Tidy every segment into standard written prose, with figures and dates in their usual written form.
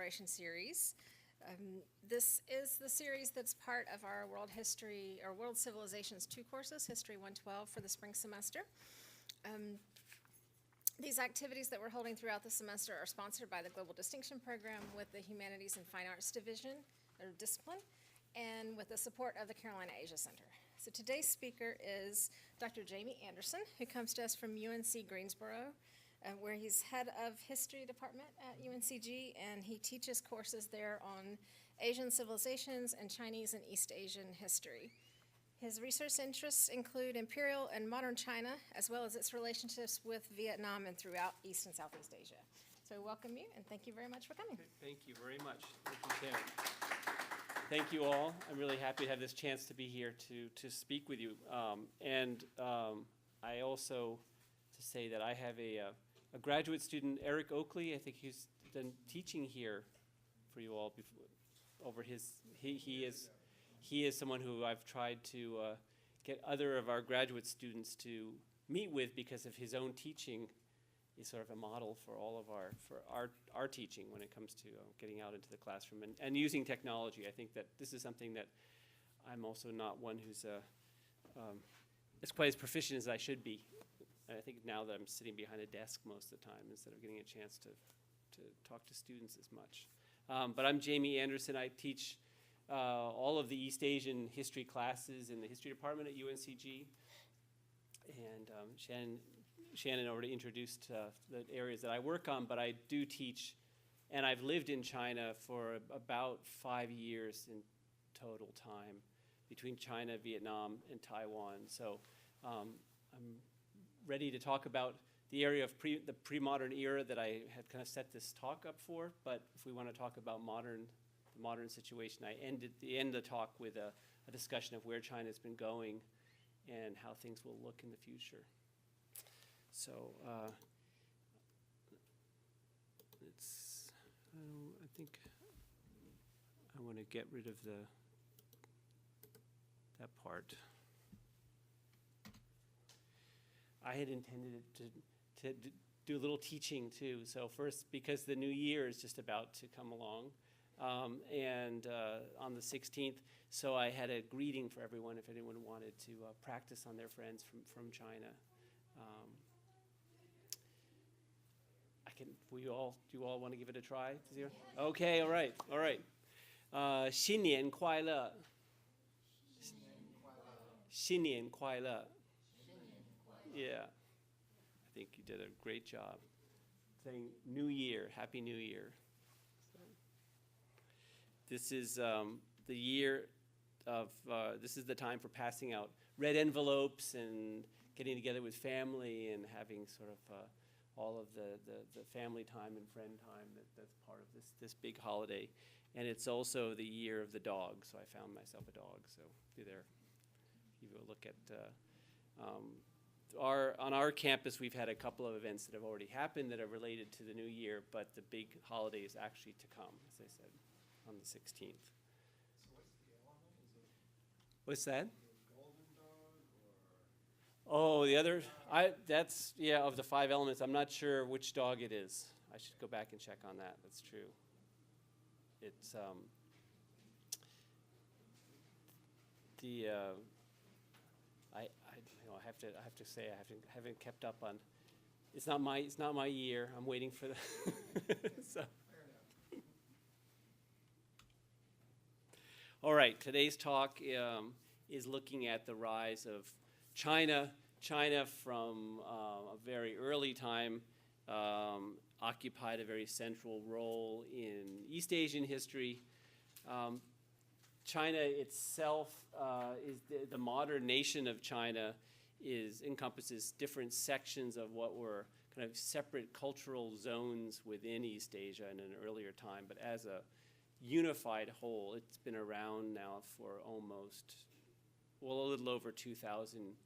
Celebration series. This is the series that's part of our World History, or World Civilizations 2 courses, History 112 for the spring semester. These activities that we're holding throughout the semester are sponsored by the Global Distinction Program with the Humanities and Fine Arts Division, or discipline, and with the support of the Carolina Asia Center. So today's speaker is Dr. Jamie Anderson, who comes to us from UNC Greensboro, where he's head of history department at UNCG, and he teaches courses there on Asian civilizations and Chinese and East Asian history. His research interests include Imperial and modern China, as well as its relationships with Vietnam and throughout East and Southeast Asia. So welcome you, and thank you very much for coming. Thank you very much. Thank you all. I'm really happy to have this chance to be here to speak with you. I also, to say that I have a graduate student, Eric Oakley. I think he's been teaching here for you all before, over his, he is someone who I've tried to get other of our graduate students to meet with, because of his own teaching is sort of a model for all of our teaching when it comes to getting out into the classroom and using technology. I think that this is something that I'm also not one who's as quite as proficient as I should be. And I think now that I'm sitting behind a desk most of the time instead of getting a chance to talk to students as much. But I'm Jamie Anderson. I teach all of the East Asian history classes in the history department at UNCG. And Shannon already introduced the areas that I work on, but I do teach, and I've lived in China for about 5 years in total time, between China, Vietnam, and Taiwan. So I'm ready to talk about the area of the pre-modern era that I had kind of set this talk up for, but if we want to talk about the modern situation, I end the talk with a discussion of where China's been going and how things will look in the future. So I think I want to get rid of that part. I had intended to do a little teaching too. So first, because the new year is just about to come along, and on the 16th, so I had a greeting for everyone if anyone wanted to practice on their friends from China. Do you all want to give it a try? Okay, all right. 新年快乐. 新年快乐. Yeah, I think you did a great job saying New Year, Happy New Year. So, this is the year of, this is the time for passing out red envelopes and getting together with family and having sort of all of the family time and friend time that's part of this big holiday. And it's also the year of the dog, so I found myself a dog. So give you a look at, on our campus we've had a couple of events that have already happened that are related to the new year, but the big holiday is actually to come, as I said, on the 16th. So what's the element? Is it What's that? golden dog or? Oh, the other, that's, yeah, of the 5 elements, I'm not sure which dog it is. I should go back and check on that. That's true. It's, I have to say I haven't kept up on. It's not my year. I'm waiting for the. So. All right. Today's talk is looking at the rise of China. China from a very early time occupied a very central role in East Asian history. China itself is the modern nation of China encompasses different sections of what were kind of separate cultural zones within East Asia in an earlier time, but as a unified whole, it's been around now for a little over 2,000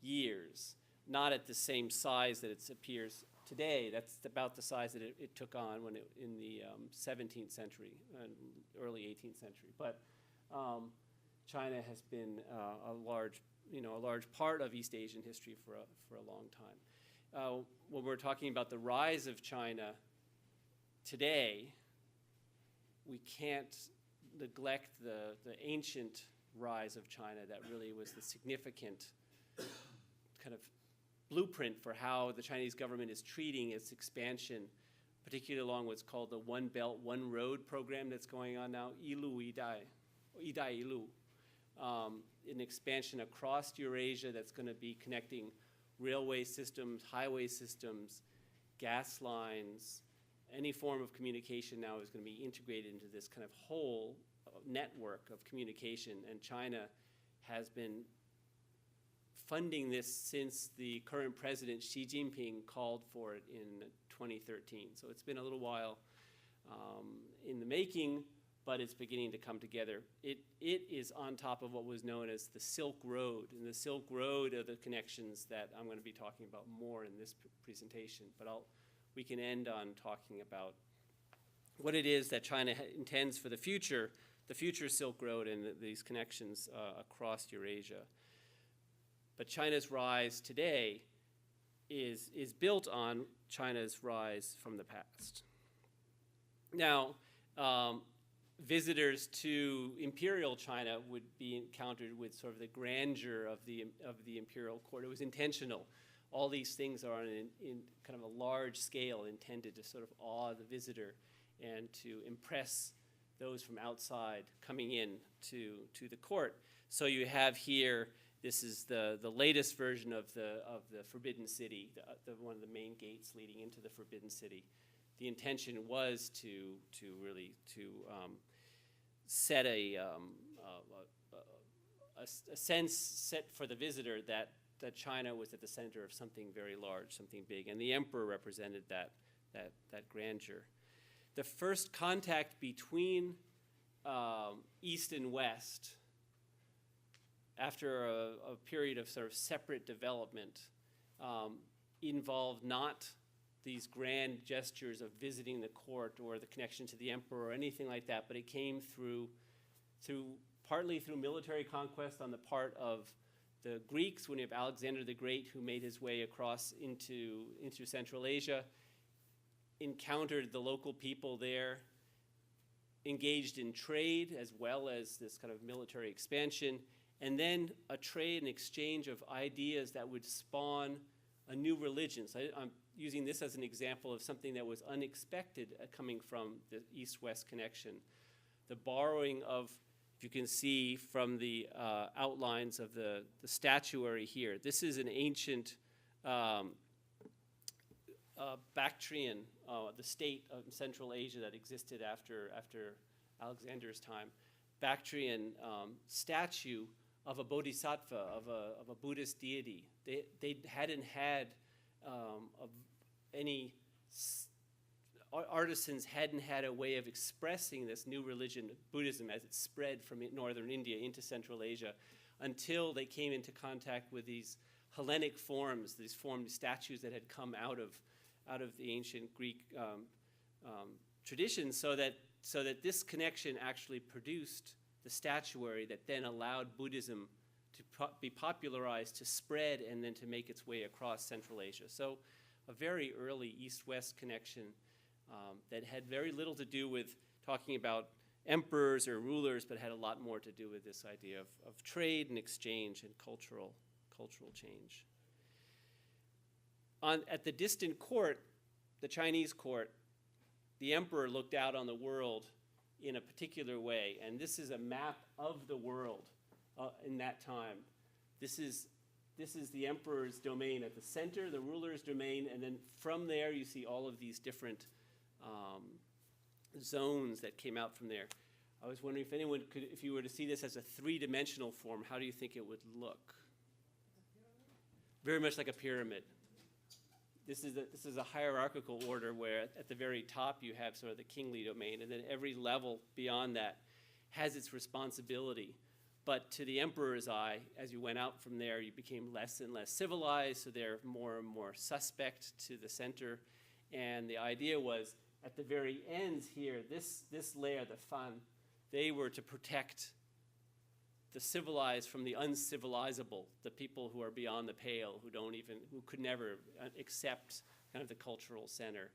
years. Not at the same size that it appears today. That's about the size that it took on in the 17th century, early 18th century. But China has been a large part of East Asian history for a long time. When we're talking about the rise of China today, we can't neglect the ancient rise of China that really was the significant kind of blueprint for how the Chinese government is treating its expansion, particularly along what's called the One Belt, One Road program that's going on now, Idai Ilu, an expansion across Eurasia that's going to be connecting railway systems, highway systems, gas lines. Any form of communication now is going to be integrated into this kind of whole network of communication, and China has been funding this since the current president, Xi Jinping, called for it in 2013. So it's been a little while in the making, but it's beginning to come together. It is on top of what was known as the Silk Road, and the Silk Road are the connections that I'm going to be talking about more in this presentation, but we can end on talking about what it is that China intends for the future Silk Road and these connections across Eurasia. But China's rise today is built on China's rise from the past. Now, visitors to Imperial China would be encountered with sort of the grandeur of the imperial court. It was intentional. All these things are in kind of a large scale, intended to sort of awe the visitor and to impress those from outside coming in to the court. So you have here, this is the latest version of the Forbidden City, one of the main gates leading into the Forbidden City. The intention was to really set a sense set for the visitor that China was at the center of something very large, something big, and the emperor represented that grandeur. The first contact between East and West, after a period of sort of separate development, involved not these grand gestures of visiting the court or the connection to the emperor or anything like that, but it came partly through military conquest on the part of the Greeks, when you have Alexander the Great, who made his way across into Central Asia, encountered the local people there, engaged in trade as well as this kind of military expansion, and then a trade and exchange of ideas that would spawn a new religion. So I'm using this as an example of something that was unexpected coming from the East-West connection. The borrowing of, if you can see from the outlines of the statuary here, this is an ancient Bactrian, the state of Central Asia that existed after Alexander's time, Bactrian statue of a bodhisattva, of a Buddhist deity. They hadn't had any artisans hadn't had a way of expressing this new religion, Buddhism, as it spread from northern India into Central Asia, until they came into contact with these Hellenic forms, these formed statues that had come out of the ancient Greek tradition, so that this connection actually produced the statuary that then allowed Buddhism to be popularized, to spread, and then to make its way across Central Asia. So a very early East-West connection that had very little to do with talking about emperors or rulers, but had a lot more to do with this idea of trade and exchange and cultural change. At the distant court, the Chinese court, the emperor looked out on the world in a particular way, and this is a map of the world in that time. This is the emperor's domain at the center, the ruler's domain, and then from there you see all of these different zones that came out from there. I was wondering if anyone could, if you were to see this as a three-dimensional form, how do you think it would look? Very much like a pyramid. This is a hierarchical order where at the very top you have sort of the kingly domain, and then every level beyond that has its responsibility. But to the emperor's eye, as you went out from there, you became less and less civilized, so they're more and more suspect to the center. And the idea was, at the very ends here, this layer, the fan, they were to protect the civilized from the uncivilizable, the people who are beyond the pale, who could never accept kind of the cultural center.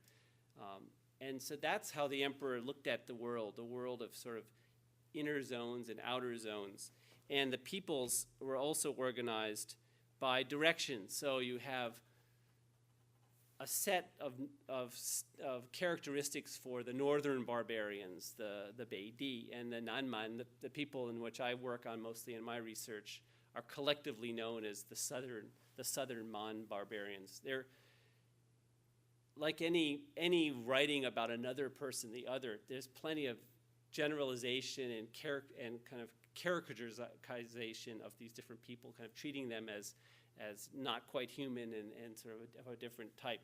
And so that's how the emperor looked at the world of sort of inner zones and outer zones. And the peoples were also organized by direction. So you have a set of characteristics for the northern barbarians, the Beidi and the Nanman, the people in which I work on mostly in my research, are collectively known as the southern Man barbarians. They're like any writing about another person, the other. There's plenty of generalization and kind of caricaturization of these different people, kind of treating them as not quite human and sort of a different type.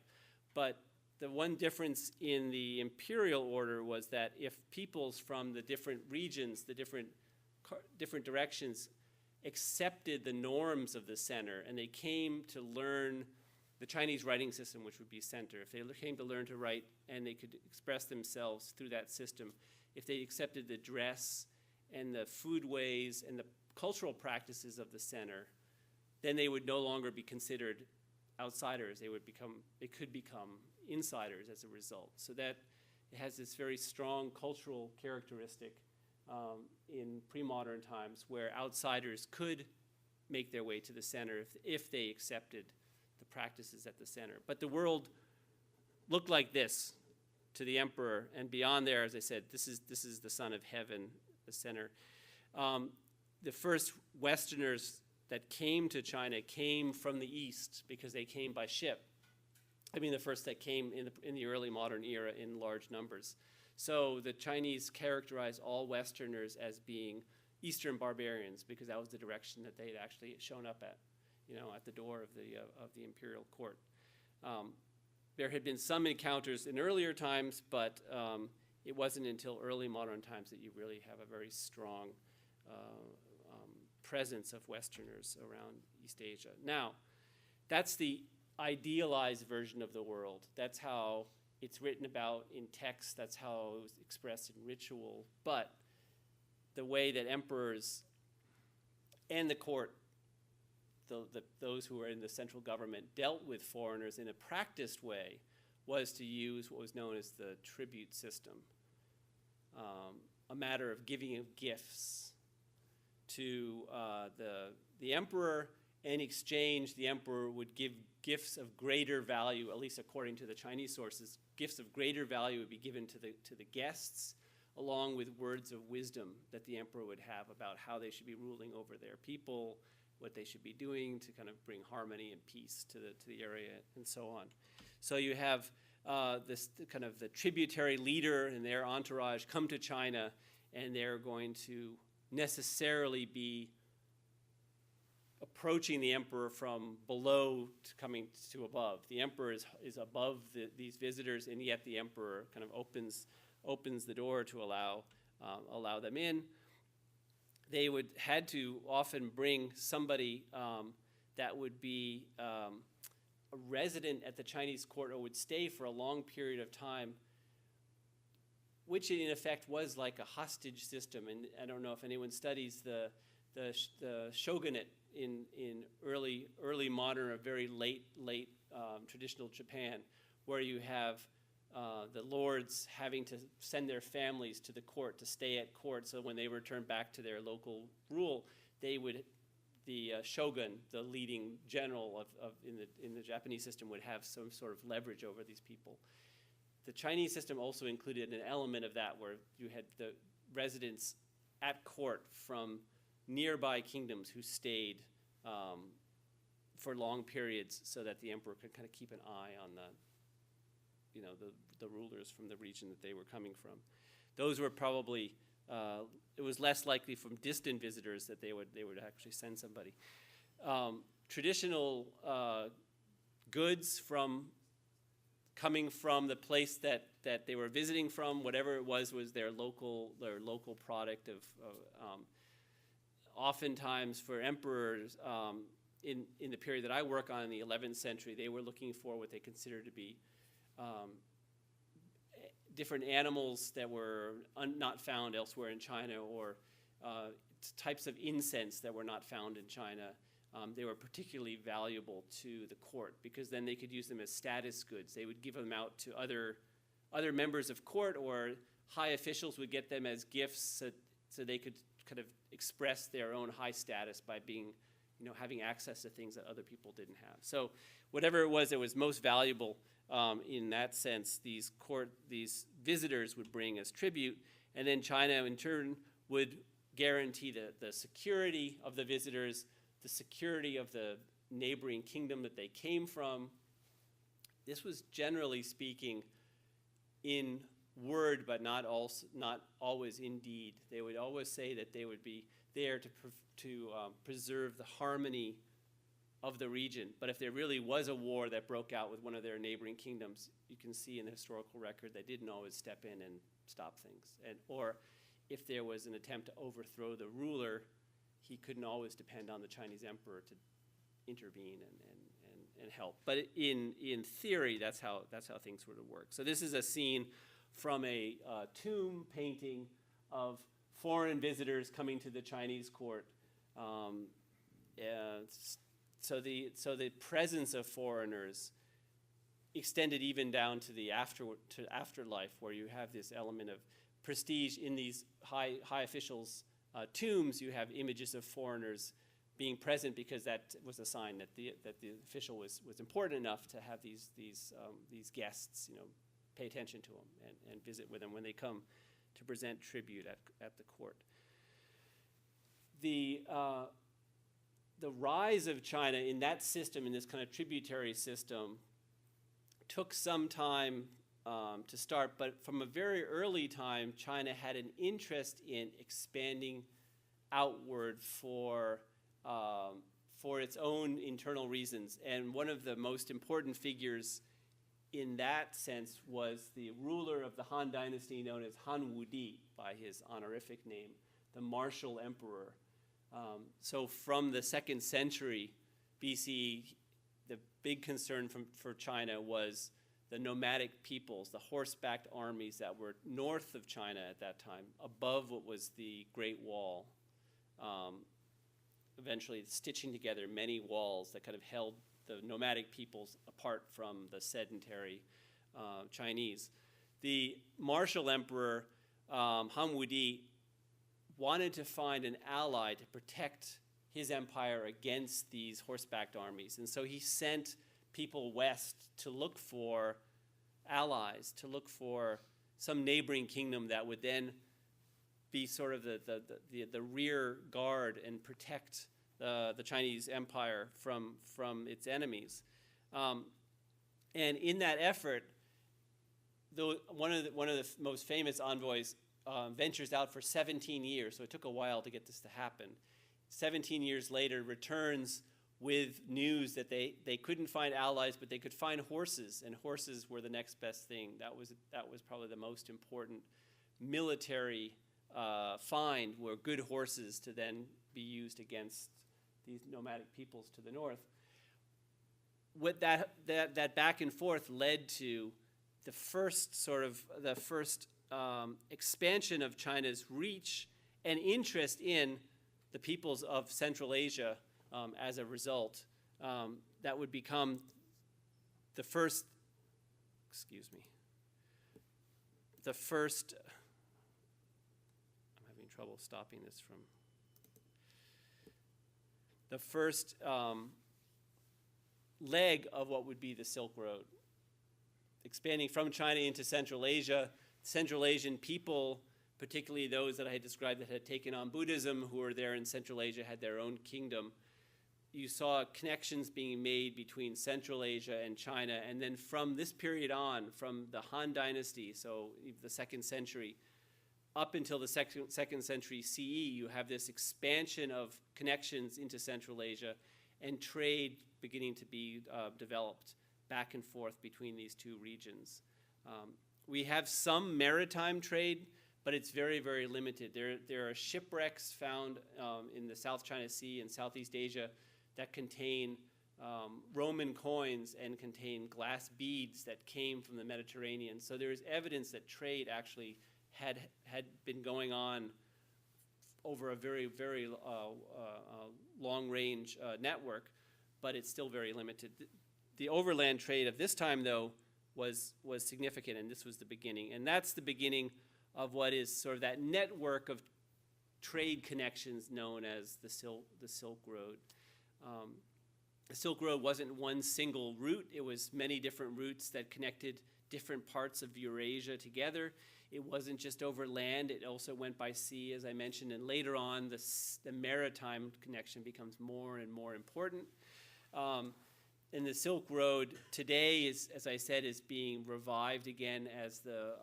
But the one difference in the imperial order was that if peoples from the different regions, the different directions, accepted the norms of the center and they came to learn the Chinese writing system, which would be center, if they came to learn to write and they could express themselves through that system, if they accepted the dress and the food ways and the cultural practices of the center, then they would no longer be considered outsiders. They could become insiders as a result. So that it has this very strong cultural characteristic in pre-modern times where outsiders could make their way to the center if they accepted the practices at the center. But the world looked like this to the emperor, and beyond there, as I said, this is the son of heaven, the center. The first Westerners that came to China came from the east because they came by ship. I mean, the first that came in the early modern era in large numbers. So the Chinese characterized all Westerners as being Eastern barbarians because that was the direction that they had actually shown up at, at the door of the imperial court. There had been some encounters in earlier times, but it wasn't until early modern times that you really have a very strong presence of Westerners around East Asia. Now, that's the idealized version of the world. That's how it's written about in text. That's how it was expressed in ritual. But the way that emperors and the court, those who were in the central government, dealt with foreigners in a practiced way was to use what was known as the tribute system, a matter of giving of gifts to the emperor. In exchange, the emperor would give gifts of greater value, at least according to the Chinese sources. Gifts of greater value would be given to the guests, along with words of wisdom that the emperor would have about how they should be ruling over their people, what they should be doing to kind of bring harmony and peace to the area, and so on. So you have this kind of the tributary leader and their entourage come to China, and they're going to necessarily be approaching the emperor from below to coming to above. The emperor is above these visitors, and yet the emperor kind of opens the door to allow them in. They had to often bring somebody that would be a resident at the Chinese court or would stay for a long period of time, which in effect was like a hostage system. And I don't know if anyone studies the Shogunate in early modern or very late traditional Japan, where you have the lords having to send their families to the court to stay at court, so when they return back to their local rule, the shogun, the leading general in the Japanese system, would have some sort of leverage over these people. The Chinese system also included an element of that, where you had the residents at court from nearby kingdoms who stayed for long periods, so that the emperor could kind of keep an eye on the rulers from the region that they were coming from. Those were probably it was less likely from distant visitors that they would actually send somebody. Traditional goods coming from the place that they were visiting from, whatever it was their local product of oftentimes for emperors in the period that I work on in the 11th century, they were looking for what they considered to be different animals that were not found elsewhere in China, or types of incense that were not found in China. They were particularly valuable to the court because then they could use them as status goods. They would give them out to other other members of court or high officials would get them as gifts so they could kind of express their own high status by being, having access to things that other people didn't have. So whatever it was that was most valuable in that sense, these visitors would bring as tribute, and then China in turn would guarantee the security of the visitors, the security of the neighboring kingdom that they came from. This was generally speaking in word, but not always in deed. They would always say that they would be there to preserve the harmony of the region. But if there really was a war that broke out with one of their neighboring kingdoms, you can see in the historical record they didn't always step in and stop things. Or if there was an attempt to overthrow the ruler, he couldn't always depend on the Chinese emperor to intervene and help. But in theory, that's how things would work. So this is a scene from a tomb painting of foreign visitors coming to the Chinese court. So the presence of foreigners extended even down to the afterlife, where you have this element of prestige in these high officials' tombs. You have images of foreigners being present because that was a sign that the official was important enough to have these guests, pay attention to them and visit with them when they come to present tribute at the court. The rise of China in that system, in this kind of tributary system, took some time to start, but from a very early time, China had an interest in expanding outward for its own internal reasons. And one of the most important figures in that sense was the ruler of the Han Dynasty known as Han Wudi by his honorific name, the martial emperor. So from the 2nd century BCE, the big concern for China was the nomadic peoples, the horsebacked armies that were north of China at that time, above what was the Great Wall, eventually stitching together many walls that kind of held the nomadic peoples apart from the sedentary Chinese. The martial emperor, Han Wudi, wanted to find an ally to protect his empire against these horsebacked armies. And so he sent people west to look for allies, to look for some neighboring kingdom that would then be sort of the rear guard and protect the Chinese empire from its enemies. And in that effort, one of the most famous envoys ventures out for 17 years, so it took a while to get this to happen. 17 years later, returns with news that they couldn't find allies, but they could find horses, and horses were the next best thing. That was probably the most important military find, were good horses to then be used against these nomadic peoples to the north. What that back and forth led to the first expansion of China's reach and interest in the peoples of Central Asia as a result. That would become the first, I'm having trouble stopping this from, the first leg of what would be the Silk Road. Expanding from China into Central Asia, Central Asian people, particularly those that I had described that had taken on Buddhism, who were there in Central Asia, had their own kingdom. You saw connections being made between Central Asia and China, and then from this period on, from the Han Dynasty, so the 2nd century, up until the 2nd century CE, you have this expansion of connections into Central Asia and trade beginning to be developed back and forth between these two regions. We have some maritime trade, but it's very, very limited. There are shipwrecks found in the South China Sea and Southeast Asia that contain Roman coins and contain glass beads that came from the Mediterranean. So there is evidence that trade actually had been going on over a very, very long-range network, but it's still very limited. The overland trade of this time, though, was significant, and this was the beginning. And that's the beginning of what is sort of that network of trade connections known as the Silk Road. The Silk Road wasn't one single route. It was many different routes that connected different parts of Eurasia together. It wasn't just over land. It also went by sea, as I mentioned, and later on the maritime connection becomes more and more important. And the Silk Road today is, as I said, is being revived again as the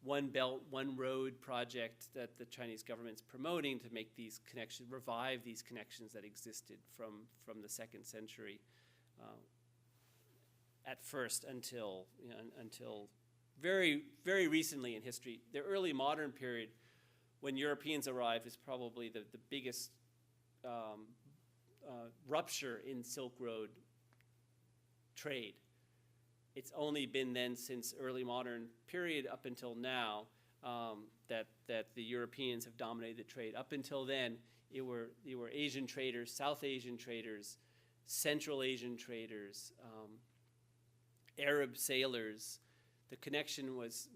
One Belt, One Road project that the Chinese government's promoting to make these connections, revive these connections that existed from the 2nd century at first until very, very recently in history. The early modern period, when Europeans arrived, is probably the biggest rupture in Silk Road trade. It's only been then since early modern period up until now that the Europeans have dominated the trade. Up until then, it were Asian traders, South Asian traders, Central Asian traders, Arab sailors. The connection was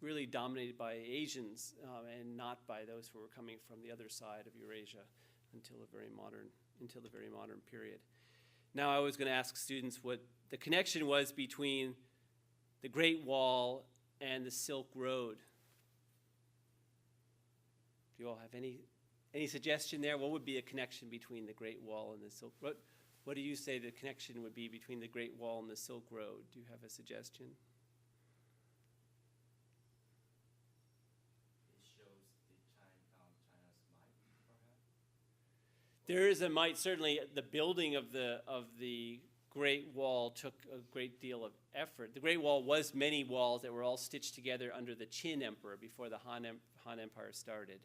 really dominated by Asians and not by those who were coming from the other side of Eurasia until the very modern period. Now I was going to ask students what the connection was between the Great Wall and the Silk Road. Do you all have any suggestion there? What would be a connection between the Great Wall and the Silk Road? What do you say the connection would be between the Great Wall and the Silk Road? Do you have a suggestion? It shows China's might, perhaps? There is a might. Certainly, the building of the Great Wall took a great deal of effort. The Great Wall was many walls that were all stitched together under the Qin Emperor before the Han Empire started.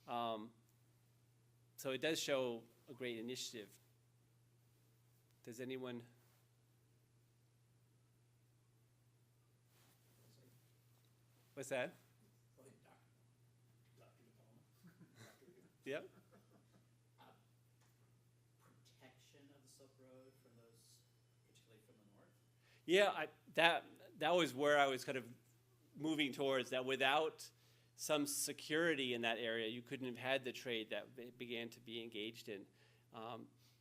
So it does show a great initiative. Does anyone? What's that? Yep. Protection of the Silk Road from those, particularly from the north? Yeah, that was where I was kind of moving towards, that without some security in that area, you couldn't have had the trade that began to be engaged in.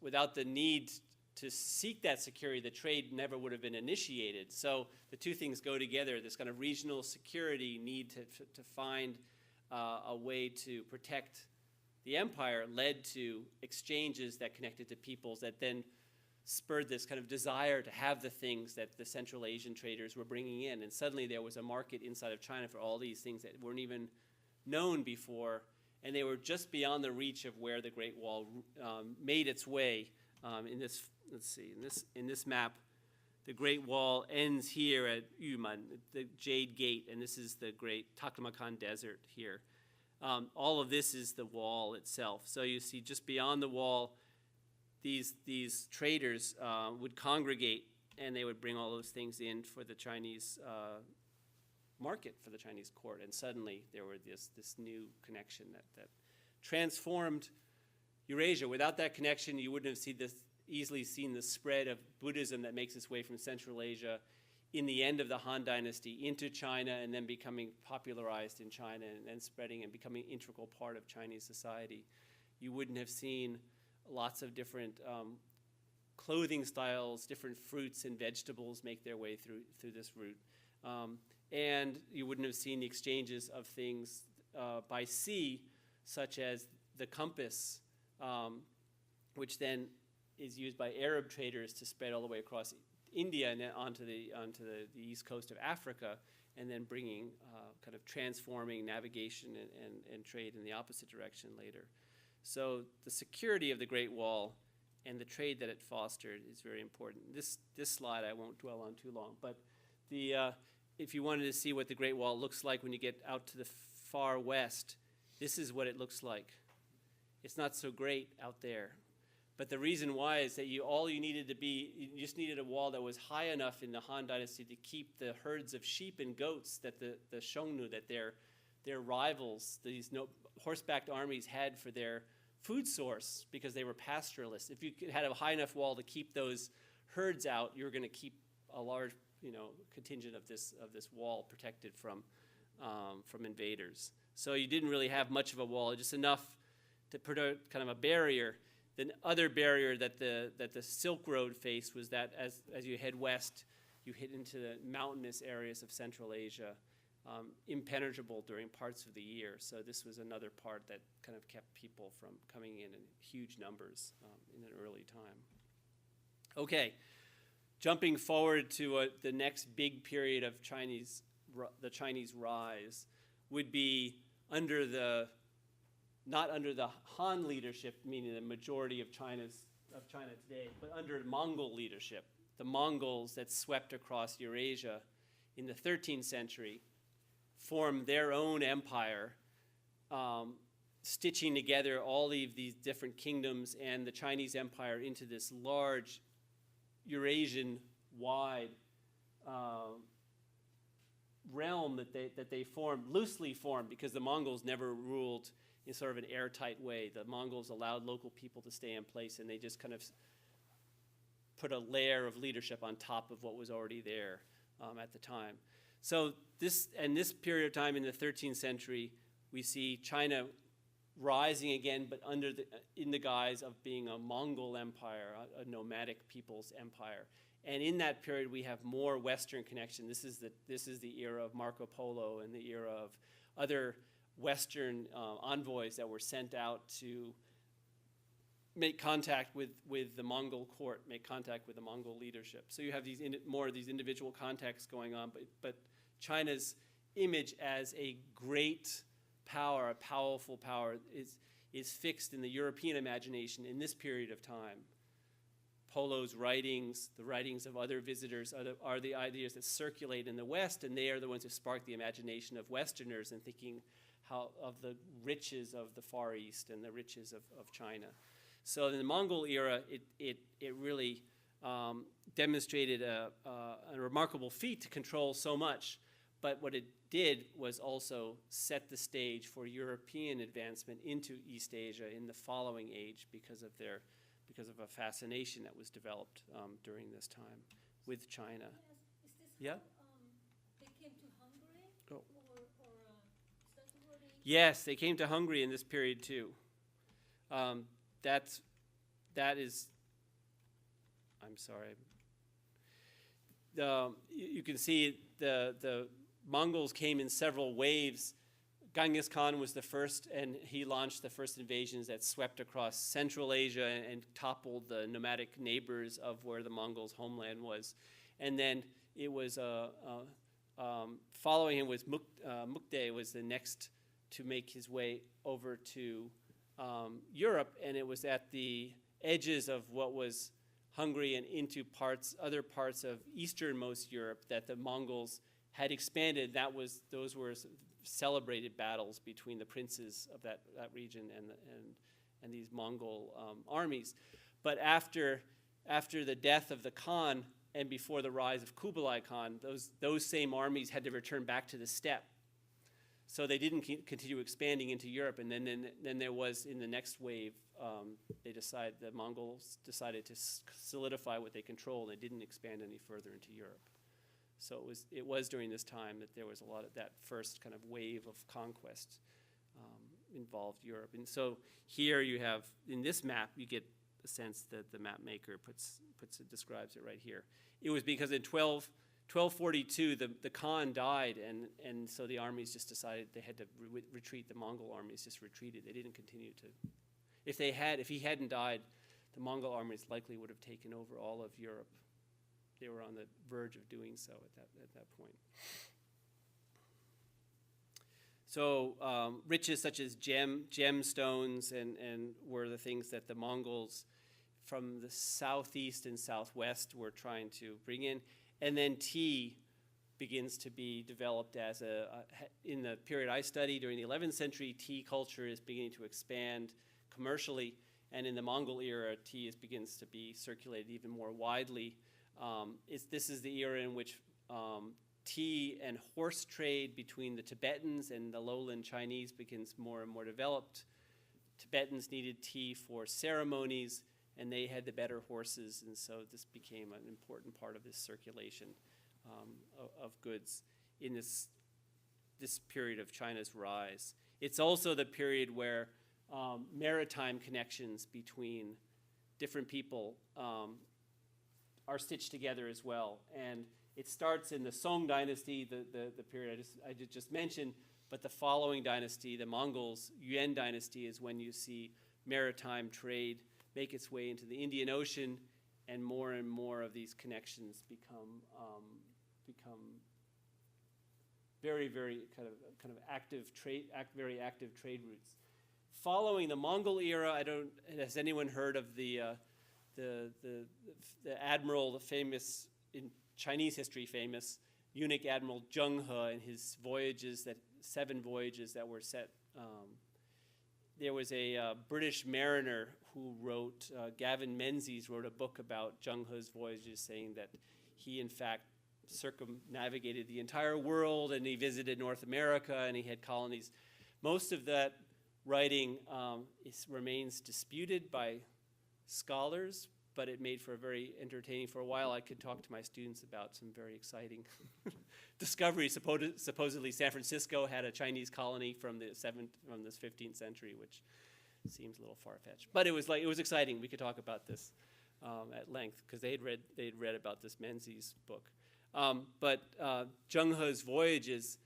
Without the need to seek that security, the trade never would have been initiated. So the two things go together, this kind of regional security need to find a way to protect the empire led to exchanges that connected to peoples that then spurred this kind of desire to have the things that the Central Asian traders were bringing in. And suddenly there was a market inside of China for all these things that weren't even known before, and they were just beyond the reach of where the Great Wall made its way. In this, let's see, in this map, the Great Wall ends here at Yuman, the Jade Gate, and this is the Great Taklamakan Desert here. All of this is the wall itself. So you see just beyond the wall, these traders would congregate, and they would bring all those things in for the Chinese market, for the Chinese court. And suddenly there were this new connection that transformed Eurasia. Without that connection, you wouldn't have easily seen the spread of Buddhism that makes its way from Central Asia in the end of the Han Dynasty into China, and then becoming popularized in China and spreading and becoming an integral part of Chinese society. You wouldn't have seen lots of different clothing styles, different fruits and vegetables make their way through this route. And you wouldn't have seen the exchanges of things by sea, such as the compass, which then is used by Arab traders to spread all the way across India and then onto the east coast of Africa, and then bringing kind of transforming navigation and trade in the opposite direction later. So the security of the Great Wall and the trade that it fostered is very important. This slide I won't dwell on too long, but if you wanted to see what the Great Wall looks like when you get out to the far west, this is what it looks like. It's not so great out there. But the reason why is that you just needed a wall that was high enough in the Han Dynasty to keep the herds of sheep and goats that the Shogunate, that their rivals, these horsebacked armies, had for their food source, because they were pastoralists. If you had a high enough wall to keep those herds out, you were going to keep a large contingent of this wall protected from invaders. So you didn't really have much of a wall, just enough to put a kind of a barrier. The other barrier that the Silk Road faced was that as you head west, you hit into the mountainous areas of Central Asia, impenetrable during parts of the year. So this was another part that kind of kept people from coming in huge numbers in an early time. Okay, jumping forward to the next big period of the Chinese rise would be not under the Han leadership, meaning the majority of China today, but under Mongol leadership. The Mongols that swept across Eurasia in the 13th century formed their own empire, stitching together all of these different kingdoms and the Chinese empire into this large Eurasian-wide realm that they formed, loosely formed, because the Mongols never ruled in sort of an airtight way. The Mongols allowed local people to stay in place, and they just kind of put a layer of leadership on top of what was already there at the time. So this period of time in the 13th century, we see China rising again, but in the guise of being a Mongol empire, a nomadic people's empire. And in that period, we have more Western connection. This is the era of Marco Polo and the era of other Western envoys that were sent out to make contact with the Mongol court, make contact with the Mongol leadership. So you have more of these individual contacts going on, but China's image as a great power, a powerful power, is fixed in the European imagination in this period of time. Polo's writings, the writings of other visitors are the ideas that circulate in the West, and they are the ones who spark the imagination of Westerners in thinking of the riches of the Far East and the riches of China. So in the Mongol era, it really demonstrated a remarkable feat to control so much. But what it did was also set the stage for European advancement into East Asia in the following age because of a fascination that was developed during this time with China. Yes. Is this Yeah? how they came to Hungary? Oh. Or is that where they... Yes, they came to Hungary in this period too. That is, I'm sorry. You can see the Mongols came in several waves. Genghis Khan was the first, and he launched the first invasions that swept across Central Asia and toppled the nomadic neighbors of where the Mongols' homeland was. And then it was, following him was Mukde was the next to make his way over to Europe, and it was at the edges of what was Hungary and into other parts of easternmost Europe that the Mongols had expanded. Those were celebrated battles between the princes of that region and these Mongol armies. But after the death of the Khan and before the rise of Kublai Khan, those same armies had to return back to the steppe. So they didn't continue expanding into Europe, and then there was, in the next wave, the Mongols decided to solidify what they controlled. They didn't expand any further into Europe. So it was during this time that there was a lot of that first kind of wave of conquest involved Europe. And so here you have, in this map, you get a sense that the map maker describes it right here. It was because in 1242, the Khan died, and so the armies just decided they had to retreat. The Mongol armies just retreated. They didn't continue to. If he hadn't died, the Mongol armies likely would have taken over all of Europe. They were on the verge of doing so at that point. So riches such as gemstones and were the things that the Mongols from the southeast and southwest were trying to bring in. And then tea begins to be developed as in the period I study during the 11th century, tea culture is beginning to expand commercially. And in the Mongol era, tea begins to be circulated even more widely. This is the era in which tea and horse trade between the Tibetans and the lowland Chinese begins more and more developed. Tibetans needed tea for ceremonies, and they had the better horses, and so this became an important part of this circulation. of goods in this period of China's rise. It's also the period where maritime connections between different people are stitched together as well. And it starts in the Song dynasty, the period I just mentioned, but the following dynasty, the Mongols, Yuan dynasty, is when you see maritime trade make its way into the Indian Ocean, and more of these connections become very, very kind of active trade, very active trade routes. Following the Mongol era, has anyone heard of the admiral, the famous, in Chinese history famous, eunuch Admiral Zheng He and his voyages, 7 voyages that were set. There was a British mariner who wrote, Gavin Menzies wrote a book about Zheng He's voyages, saying that he in fact circumnavigated the entire world, and he visited North America, and he had colonies. Most of that writing remains disputed by scholars, but it made for a very entertaining. For a while, I could talk to my students about some very exciting discoveries. Supposedly, San Francisco had a Chinese colony from the 15th century, which seems a little far-fetched. But it was exciting. We could talk about this at length because they had read about this Menzies book. But Zheng He's voyages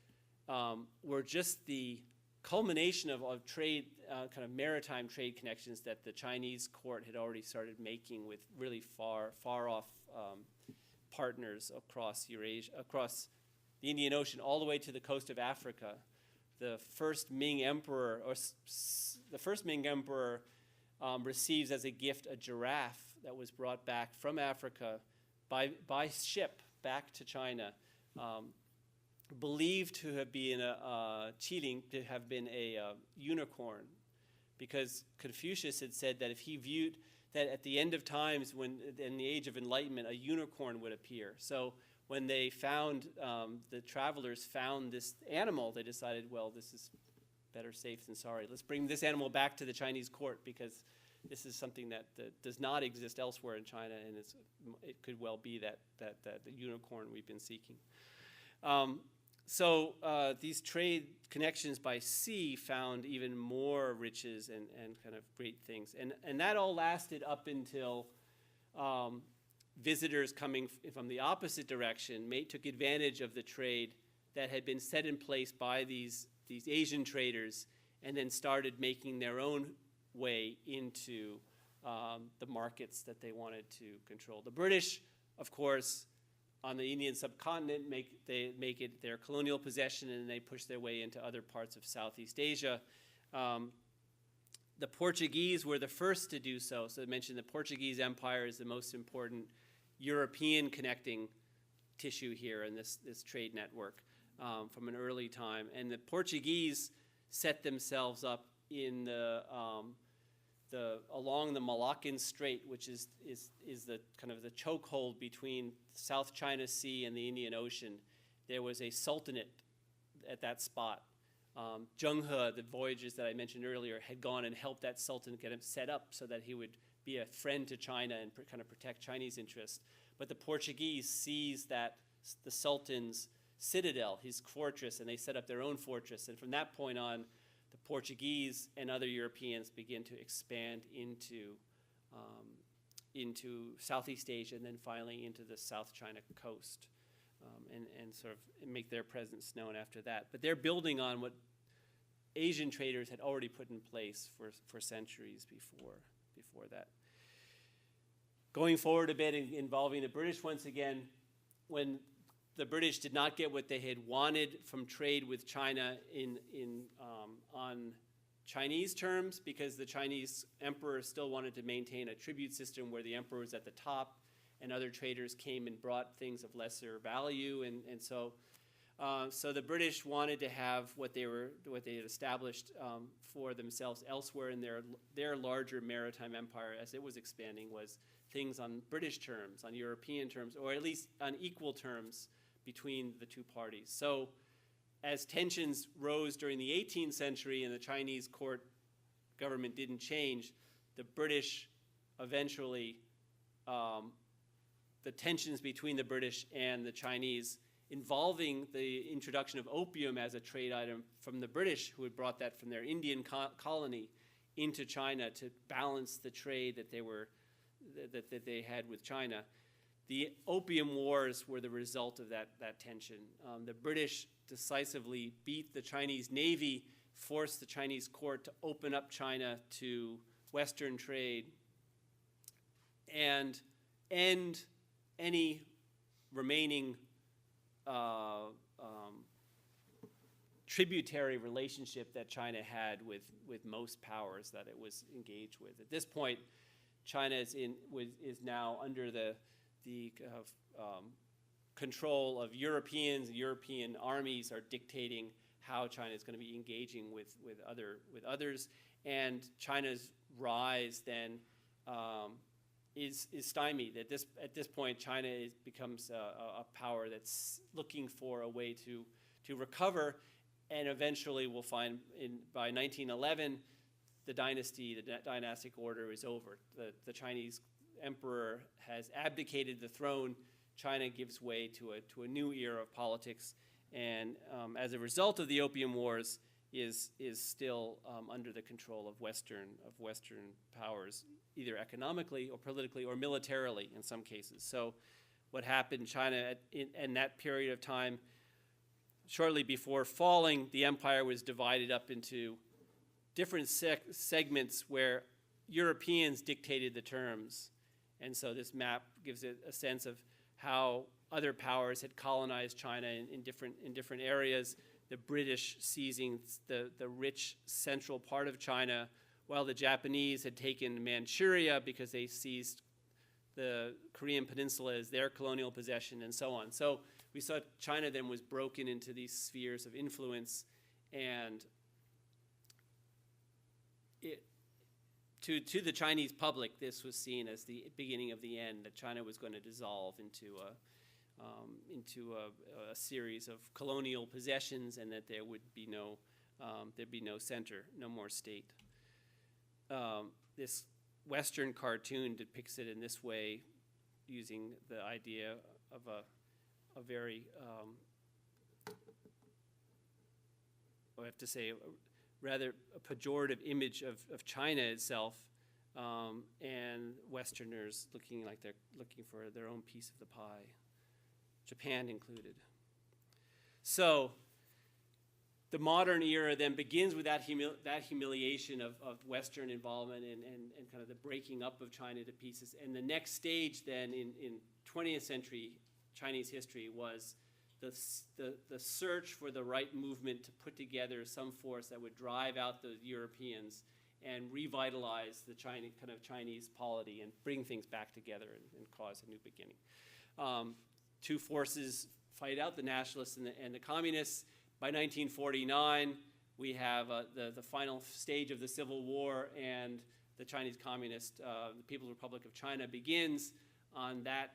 were just the culmination of trade, kind of maritime trade connections that the Chinese court had already started making with really far off partners across Eurasia, across the Indian Ocean, all the way to the coast of Africa. The first Ming emperor, receives as a gift a giraffe that was brought back from Africa by ship back to China, believed to have been a unicorn, because Confucius had said that if he viewed that at the end of times, when in the age of enlightenment, a unicorn would appear. So when they found, the travelers found this animal, they decided, well, this is better safe than sorry. Let's bring this animal back to the Chinese court, because this is something that does not exist elsewhere in China, and it could well be that the unicorn we've been seeking. So these trade connections by sea found even more riches and kind of great things. And that all lasted up until visitors coming from the opposite direction took advantage of the trade that had been set in place by these Asian traders, and then started making their own way into the markets that they wanted to control. The British, of course, on the Indian subcontinent, make it their colonial possession, and they push their way into other parts of Southeast Asia. The Portuguese were the first to do so. So I mentioned the Portuguese Empire is the most important European connecting tissue here in this trade network from an early time. And the Portuguese set themselves up in along the Malaccan Strait, which is the kind of the chokehold between South China Sea and the Indian Ocean. There was a sultanate at that spot. Zheng He, the voyages that I mentioned earlier, had gone and helped that sultan get him set up so that he would be a friend to China and kind of protect Chinese interests. But the Portuguese seized the sultan's citadel, his fortress, and they set up their own fortress. And from that point on, the Portuguese and other Europeans begin to expand into Southeast Asia, and then finally into the South China coast, and sort of make their presence known after that. But they're building on what Asian traders had already put in place for centuries before that. Going forward a bit, involving the British once again, when the British did not get what they had wanted from trade with China on Chinese terms, because the Chinese emperor still wanted to maintain a tribute system where the emperor was at the top and other traders came and brought things of lesser value, and so the British wanted to have what they had established for themselves elsewhere in their larger maritime empire as it was expanding, was things on British terms, on European terms, or at least on equal terms between the two parties. So as tensions rose during the 18th century and the Chinese court government didn't change, the British eventually the tensions between the British and the Chinese, involving the introduction of opium as a trade item from the British, who had brought that from their Indian colony into China to balance the trade that they had with China. The Opium Wars were the result of that tension. The British decisively beat the Chinese Navy, forced the Chinese court to open up China to Western trade, and end any remaining tributary relationship that China had with most powers that it was engaged with. At this point, China is now under the control of Europeans. European armies are dictating how China is going to be engaging with others, and China's rise then is stymied. At this point, China becomes a power that's looking for a way to recover, and eventually we'll find by 1911 the dynastic order is over. The Chinese emperor has abdicated the throne. China gives way to a new era of politics, and as a result of the Opium Wars, is still under the control of Western powers, either economically or politically or militarily in some cases. So what happened in China in that period of time, shortly before falling, the empire was divided up into different segments where Europeans dictated the terms. And so this map gives it a sense of how other powers had colonized China in different areas. The British seizing the rich central part of China, while the Japanese had taken Manchuria because they seized the Korean Peninsula as their colonial possession, and so on. So we saw China then was broken into these spheres of influence, and to the Chinese public, this was seen as the beginning of the end, that China was going to dissolve into a series of colonial possessions, and that there would be there'd be no center, no more state. This Western cartoon depicts it in this way, using the idea of a very, I have to say, rather a pejorative image of China itself, and Westerners looking like they're looking for their own piece of the pie, Japan included. So the modern era then begins with that humiliation of Western involvement and kind of the breaking up of China to pieces. And the next stage then in 20th century Chinese history was the search for the right movement to put together some force that would drive out the Europeans and revitalize the Chinese polity and bring things back together and cause a new beginning. Two forces fight out, the nationalists and the communists. By 1949, we have the final stage of the Civil War, and the Chinese Communist, the People's Republic of China, begins on that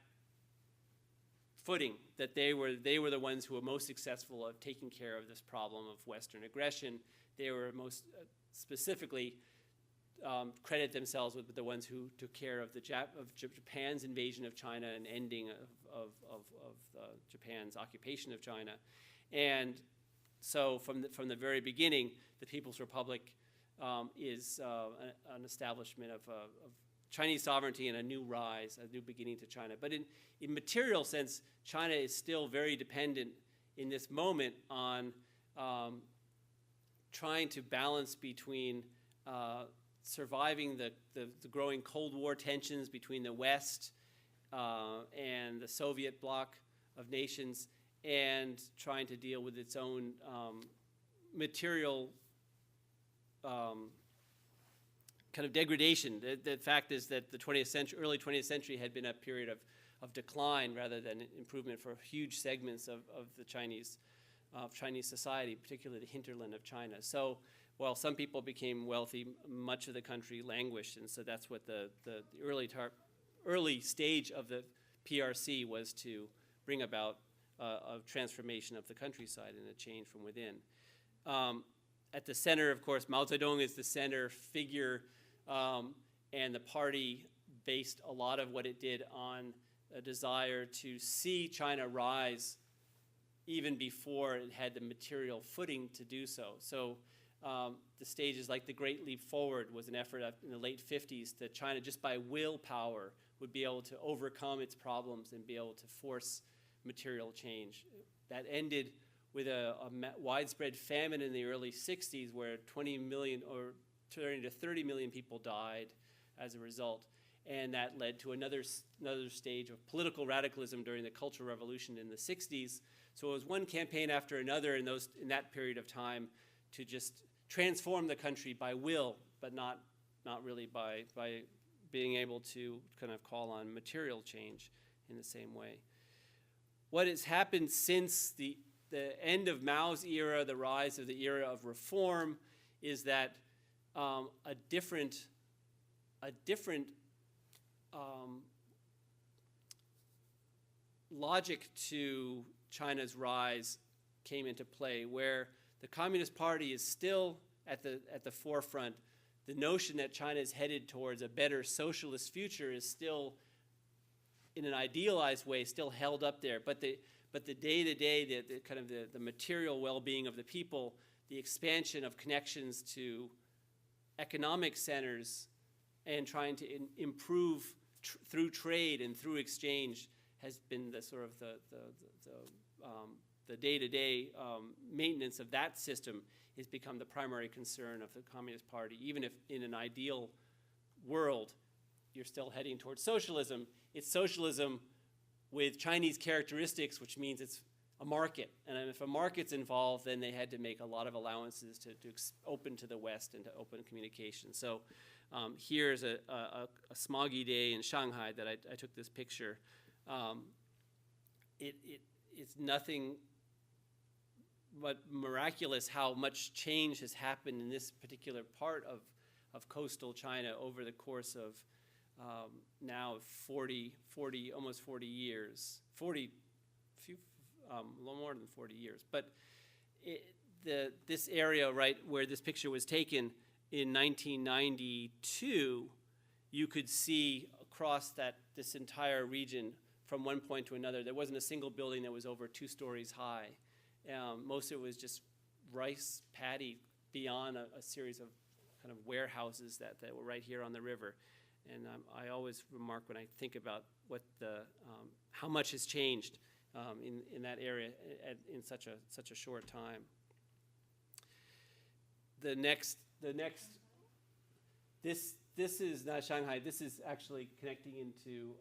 footing, that they were the ones who were most successful at taking care of this problem of Western aggression. They were most specifically credit themselves with the ones who took care of Japan's invasion of China and ending of Japan's occupation of China. And so from the very beginning, the People's Republic is an establishment of Chinese sovereignty and a new rise, a new beginning to China. But in material sense, China is still very dependent in this moment on trying to balance between surviving the growing Cold War tensions between the West and the Soviet bloc of nations, and trying to deal with its own material kind of degradation. The fact is that the early 20th century had been a period of decline rather than improvement for huge segments of the Chinese society, particularly the hinterland of China. So while some people became wealthy, much of the country languished, and so that's what the early stage of the PRC was, to bring about a transformation of the countryside and a change from within. At the center, of course, Mao Zedong is the center figure, and the party based a lot of what it did on a desire to see China rise even before it had the material footing to do so. So the stages like the Great Leap Forward was an effort in the late 50s that China, just by willpower, would be able to overcome its problems and be able to force material change. That ended with a widespread famine in the early 60s where 20 million or turning to 30 million people died as a result. And that led to another stage of political radicalism during the Cultural Revolution in the 60s. So it was one campaign after another in that period of time to just transform the country by will, but not really by being able to kind of call on material change in the same way. What has happened since the end of Mao's era, the rise of the era of reform, is that a different logic to China's rise came into play, where the Communist Party is still at the forefront. The notion that China is headed towards a better socialist future is still, in an idealized way, still held up there. But the day-to-day, the material well-being of the people, the expansion of connections to economic centers, and trying to improve through trade and through exchange has been the sort of the day-to-day maintenance of that system has become the primary concern of the Communist Party. Even if in an ideal world you're still heading towards socialism, it's socialism with Chinese characteristics, which means it's a market. And if a market's involved, then they had to make a lot of allowances to open to the West and to open communication. So here's a smoggy day in Shanghai that I took this picture. It's nothing but miraculous how much change has happened in this particular part of coastal China over the course of now 40, almost 40 years, little more than 40 years. But this area, right, where this picture was taken in 1992, you could see across this entire region from one point to another. There wasn't a single building that was over 2 stories high. Most of it was just rice paddy beyond a series of kind of warehouses that were right here on the river. And I always remark when I think about what how much has changed in that area in such a short time. This is not Shanghai. This is actually connecting into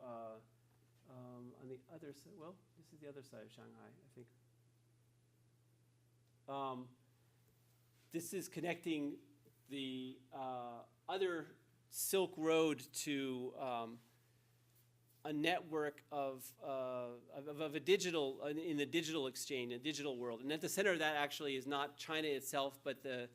on the other side. Well, this is the other side of Shanghai, I think. This is connecting the other Silk Road to a network of a digital, in the digital exchange, a digital world. And at the center of that actually is not China itself, but the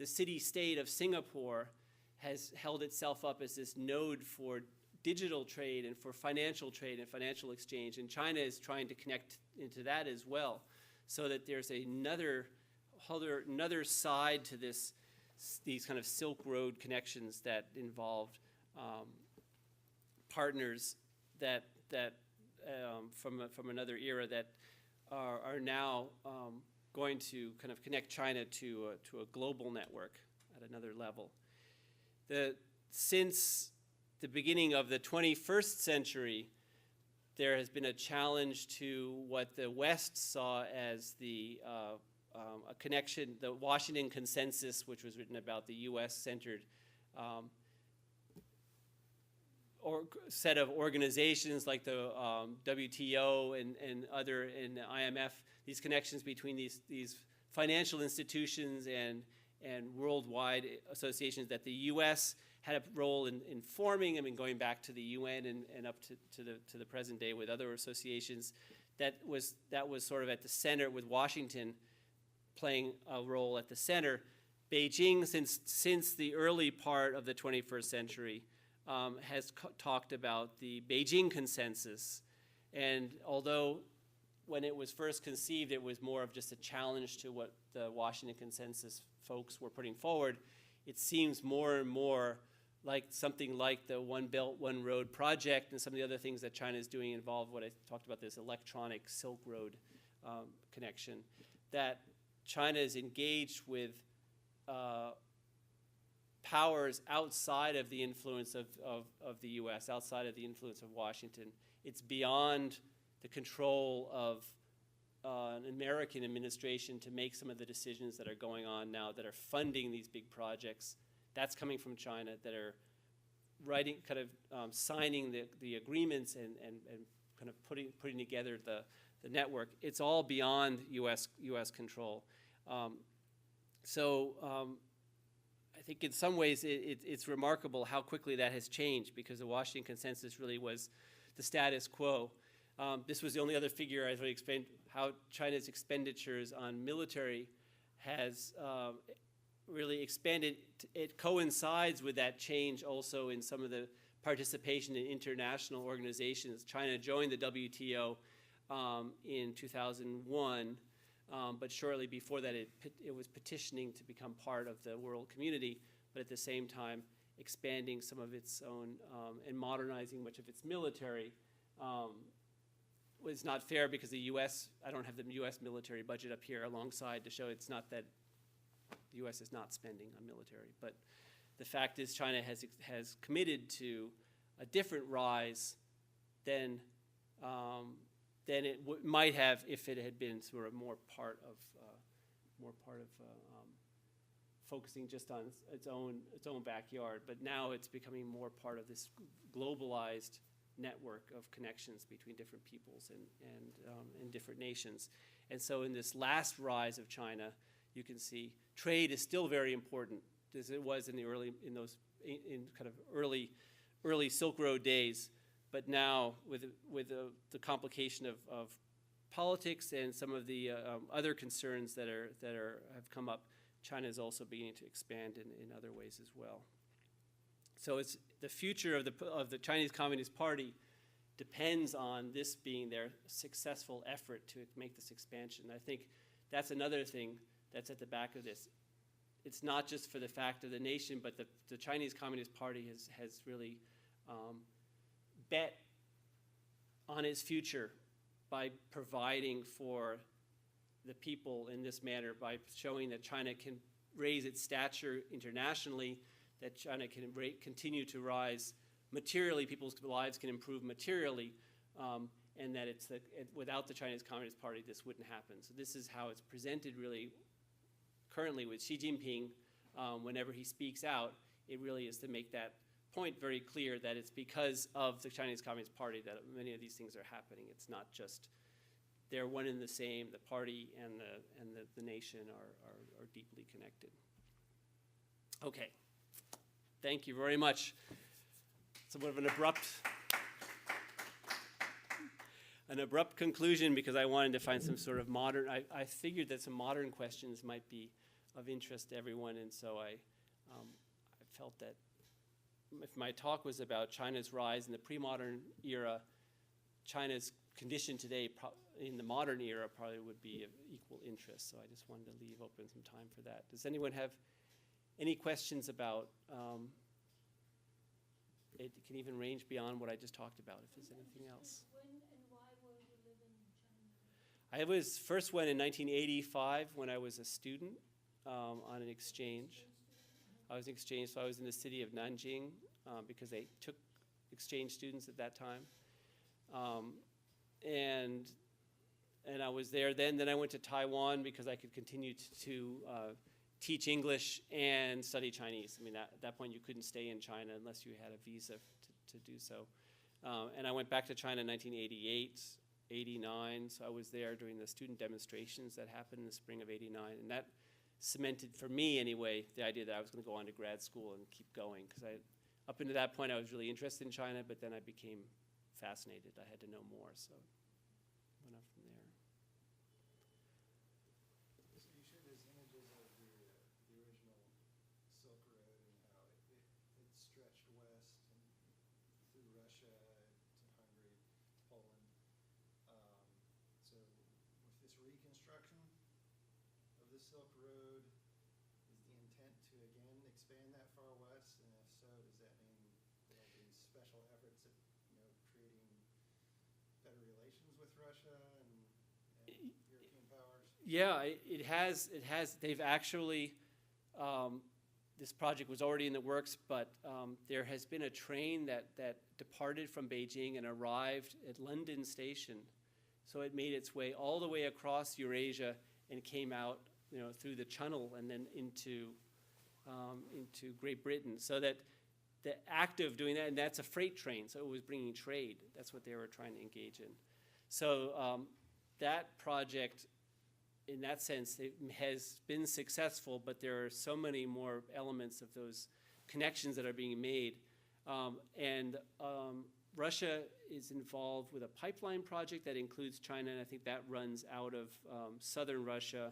city-state of Singapore has held itself up as this node for digital trade and for financial trade and financial exchange. And China is trying to connect into that as well, so that there's another side to these kind of Silk Road connections that involved partners that from another era that are now going to kind of connect China to a global network at another level. Since the beginning of the 21st century, there has been a challenge to what the West saw as a connection, the Washington Consensus, which was written about the U.S.-centered set of organizations like the WTO and other, and the IMF, these connections between these financial institutions and worldwide associations that the U.S. had a role in forming. I mean, going back to the UN and up to the present day with other associations, that was sort of at the center, with Washington playing a role at the center. Beijing, since the early part of the 21st century, has talked about the Beijing Consensus. And although when it was first conceived, it was more of just a challenge to what the Washington Consensus folks were putting forward, it seems more and more like something like the One Belt, One Road project and some of the other things that China is doing involve what I talked about, this electronic Silk Road connection, that China is engaged with powers outside of the influence of the U.S., outside of the influence of Washington. It's beyond the control of an American administration to make some of the decisions that are going on now that are funding these big projects. That's coming from China, that are writing, kind of signing the agreements and kind of putting together the network. It's all beyond U.S. control. I think in some ways it's remarkable how quickly that has changed, because the Washington Consensus really was the status quo. This was the only other figure I really explained how China's expenditures on military has really expanded. It coincides with that change also in some of the participation in international organizations. China joined the WTO in 2001, but shortly before that it was petitioning to become part of the world community, but at the same time expanding some of its own and modernizing much of its military. Was not fair because the U.S., I don't have the U.S. military budget up here alongside to show it's not that the U.S. is not spending on military, but the fact is China has committed to a different rise than it might have if it had been sort of more part of focusing just on its own backyard. But now it's becoming more part of this globalized network of connections between different peoples and different nations. And so in this last rise of China, you can see trade is still very important, as it was in the early Silk Road days. But now with the complication of politics and some of the other concerns that have come up, China is also beginning to expand in other ways as well. So it's the future of the Chinese Communist Party depends on this being their successful effort to make this expansion. I think that's another thing that's at the back of this. It's not just for the fact of the nation, but the Chinese Communist Party has really bet on its future by providing for the people in this manner, by showing that China can raise its stature internationally, that China can continue to rise materially, people's lives can improve materially, and that without the Chinese Communist Party, this wouldn't happen. So this is how it's presented really currently with Xi Jinping. Whenever he speaks out, it really is to make that point very clear that it's because of the Chinese Communist Party that many of these things are happening. It's not just they're one and the same. The party and the nation are deeply connected. Okay. Thank you very much. Somewhat of an abrupt conclusion, because I wanted to find some sort of modern, I figured that some modern questions might be of interest to everyone, and so I felt that if my talk was about China's rise in the pre-modern era, China's condition today in the modern era probably would be of equal interest, so I just wanted to leave open some time for that. Does anyone have any questions about, it can even range beyond what I just talked about, if there's anything else. When and why were you living in China? I first went in 1985 when I was a student on an exchange. I was an exchange, so I was in the city of Nanjing because they took exchange students at that time. And I was there then. Then I went to Taiwan because I could continue to teach English and study Chinese. I mean, at that point you couldn't stay in China unless you had a visa to do so. And I went back to China in 1988, 89, so I was there during the student demonstrations that happened in the spring of 89, and that cemented, for me anyway, the idea that I was going to go on to grad school and keep going, because up until that point I was really interested in China, but then I became fascinated. I had to know more, so went on from there. So you showed those images of the original Silk Road and how it stretched west and through Russia to Hungary, Poland. So with this reconstruction of the Silk Road, is the intent to again expand that far west? And if so, does that special efforts at, creating better relations with Russia and European powers? Yeah, it has. It has. They've actually. This project was already in the works, but there has been a train that departed from Beijing and arrived at London Station. So it made its way all the way across Eurasia and came out, through the Channel and then into Great Britain. So that the act of doing that, and that's a freight train, so it was bringing trade. That's what they were trying to engage in. So that project, in that sense, it has been successful, but there are so many more elements of those connections that are being made. Russia is involved with a pipeline project that includes China, and I think that runs out of southern Russia.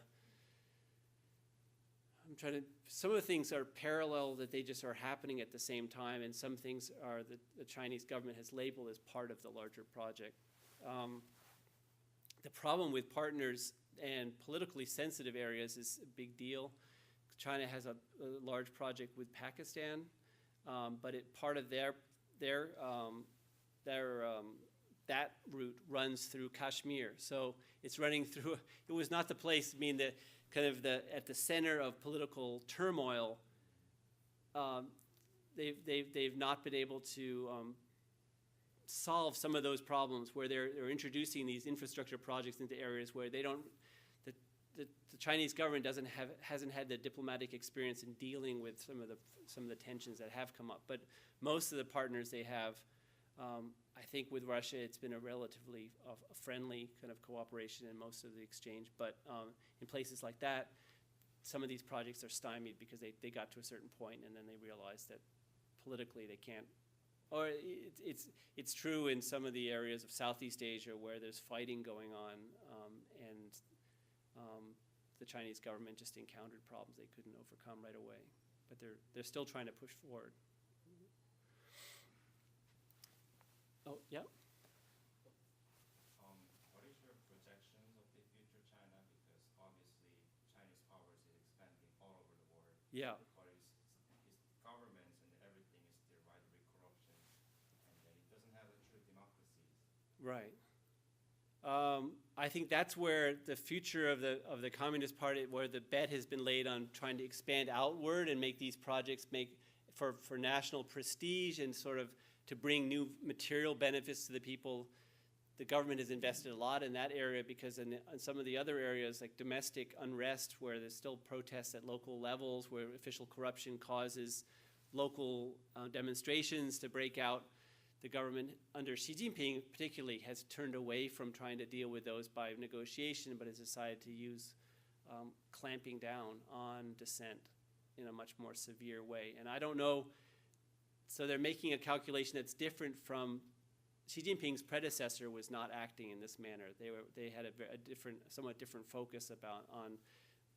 Some of the things are parallel, that they just are happening at the same time, and some things are that the Chinese government has labeled as part of the larger project. The problem with partners and politically sensitive areas is a big deal. China has a large project with Pakistan, but part of that route runs through Kashmir. So it's running through. It was not the place. I mean, at the center of political turmoil. They've not been able to solve some of those problems where they're introducing these infrastructure projects into areas where they don't. The Chinese government hasn't had the diplomatic experience in dealing with some of the tensions that have come up. But most of the partners they have, I think with Russia, it's been a relatively friendly kind of cooperation in most of the exchange. But in places like that, some of these projects are stymied because they got to a certain point and then they realized that politically they can't. Or it's true in some of the areas of Southeast Asia where there's fighting going on, and the Chinese government just encountered problems they couldn't overcome right away. But they're still trying to push forward. Oh, yeah? What is your projections of the future China? Because obviously Chinese powers is expanding all over the world. Yeah. But his governments and everything is still widely corruption, and it doesn't have a true democracy. Right. I think that's where the future of the Communist Party, where the bet has been laid on trying to expand outward and make these projects for national prestige and sort of to bring new material benefits to the people. The government has invested a lot in that area because in some of the other areas, like domestic unrest, where there's still protests at local levels, where official corruption causes local demonstrations to break out, the government under Xi Jinping particularly has turned away from trying to deal with those by negotiation, but has decided to use clamping down on dissent in a much more severe way. And I don't know, so they're making a calculation that's different from Xi Jinping's predecessor was not acting in this manner. They had a somewhat different focus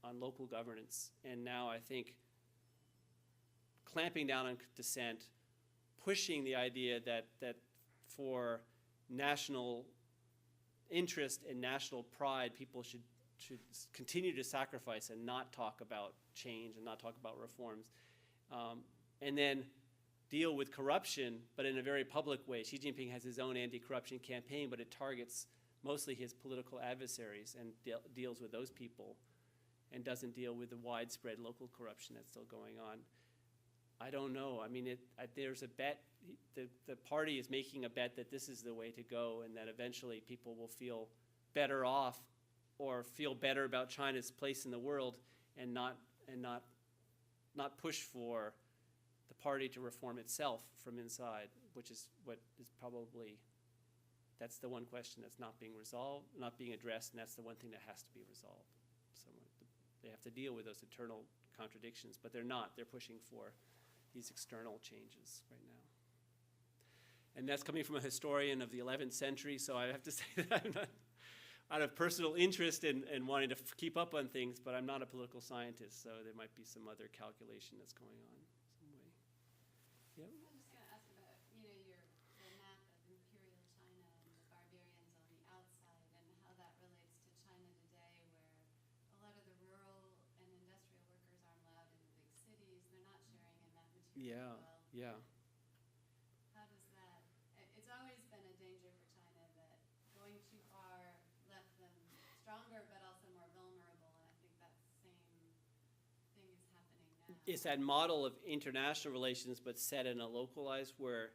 on local governance. And now I think clamping down on dissent, pushing the idea that for national interest and national pride, people should continue to sacrifice and not talk about change and not talk about reforms. And then deal with corruption, but in a very public way. Xi Jinping has his own anti-corruption campaign, but it targets mostly his political adversaries and deals with those people and doesn't deal with the widespread local corruption that's still going on. I don't know. I mean, there's a bet. The party is making a bet that this is the way to go and that eventually people will feel better off or feel better about China's place in the world and not push for the party to reform itself from inside, which is what is probably, that's the one question that's not being resolved, not being addressed, and that's the one thing that has to be resolved. They have to deal with those internal contradictions, but they're not. They're pushing for these external changes right now. And that's coming from a historian of the 11th century, so I have to say that I'm not out of personal interest in wanting to keep up on things, but I'm not a political scientist, so there might be some other calculation that's going on some way. Yep. I'm just going to ask about, the map of Imperial China and the barbarians on the outside and how that relates to China today, where a lot of the rural and industrial workers aren't allowed in the big cities. They're not sharing in that material well. Yeah. How does that it's that model of international relations, but set in a localized, where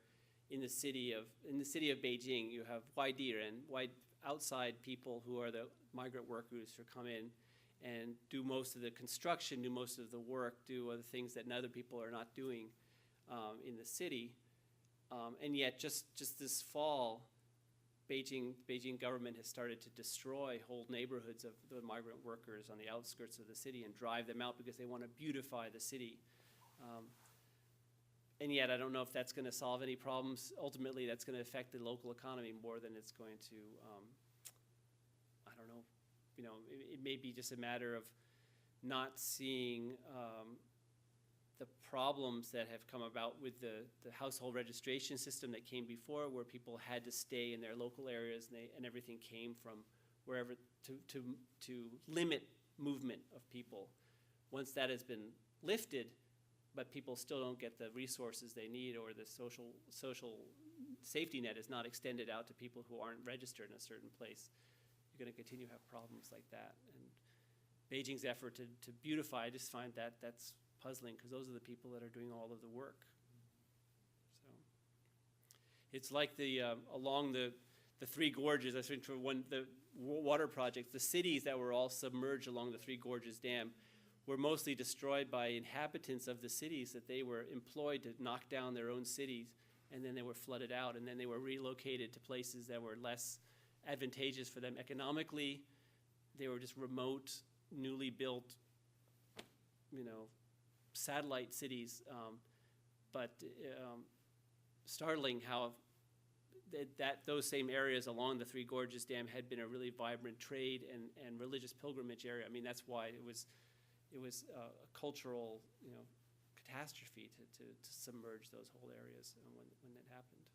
in the city of Beijing, you have white outside people who are the migrant workers who come in and do most of the construction, do most of the work, do other things that other people are not doing in the city. And yet, just this fall, Beijing government has started to destroy whole neighborhoods of the migrant workers on the outskirts of the city and drive them out because they want to beautify the city. And yet, I don't know if that's going to solve any problems. Ultimately, that's going to affect the local economy more than it's going to, I don't know, it may be just a matter of not seeing the problems that have come about with the household registration system that came before, where people had to stay in their local areas and everything came from wherever to limit movement of people. Once that has been lifted, but people still don't get the resources they need, or the social safety net is not extended out to people who aren't registered in a certain place, you're going to continue to have problems like that. And Beijing's effort to beautify, I just find that's puzzling, because those are the people that are doing all of the work. So it's like along the Three Gorges, I think for the water projects, the cities that were all submerged along the Three Gorges Dam were mostly destroyed by inhabitants of the cities that they were employed to knock down their own cities, and then they were flooded out, and then they were relocated to places that were less advantageous for them economically. They were just remote, newly built, satellite cities, but startling how those same areas along the Three Gorges Dam had been a really vibrant trade and religious pilgrimage area. I mean, that's why it was a cultural, catastrophe to submerge those whole areas when that happened.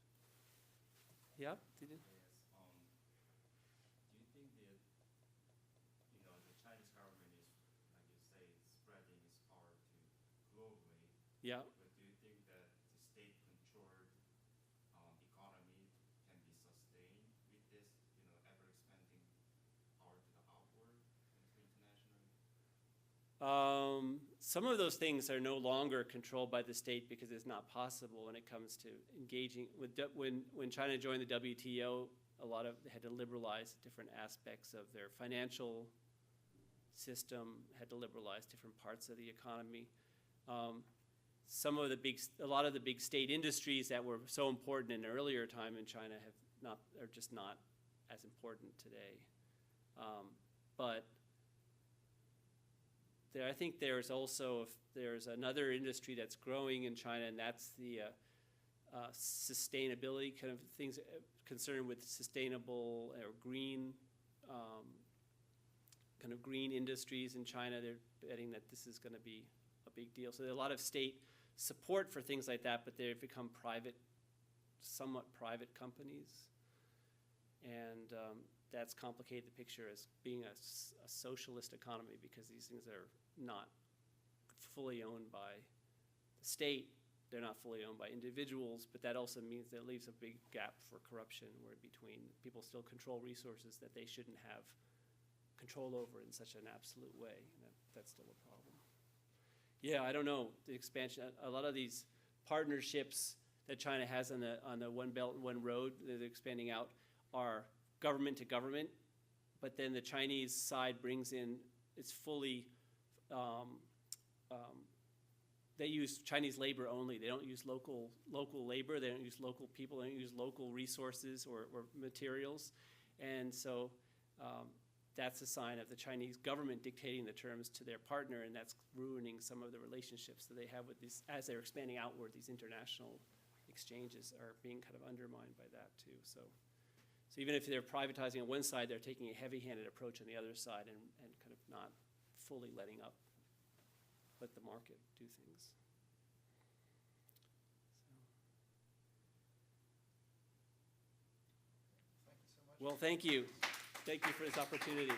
Yeah? Did you? Yes. Do you think that, the Chinese government is, like you say, spreading its power to globally? Yeah. But do you think that the state-controlled economy can be sustained with this, ever-expanding power to the outward and to internationally? Some of those things are no longer controlled by the state because it's not possible when it comes to engaging with when China joined the WTO. They had to liberalize different aspects of their financial system, had to liberalize different parts of the economy. A lot of the big state industries that were so important in an earlier time in China are just not as important today. But I think there's another industry that's growing in China, and that's the sustainability kind of things concerned with sustainable or green kind of green industries in China. They're betting that this is going to be a big deal. So there's a lot of state support for things like that, but they've become somewhat private companies, and that's complicated the picture as being a socialist economy, because these things are not fully owned by the state. They're not fully owned by individuals, but that also means that it leaves a big gap for corruption, where between people still control resources that they shouldn't have control over in such an absolute way. And that's still a problem. Yeah, I don't know, the expansion, a lot of these partnerships that China has on the One Belt and One Road that are expanding out are government to government, but then the Chinese side brings in, it's fully, they use Chinese labor only. They don't use local labor. They don't use local people. They don't use local resources or materials. And so that's a sign of the Chinese government dictating the terms to their partner, and that's ruining some of the relationships that they have with these, as they're expanding outward, these international exchanges are being kind of undermined by that too. So even if they're privatizing on one side, they're taking a heavy-handed approach on the other side and kind of not fully let the market do things. Thank you so much. Well, thank you. Thank you for this opportunity.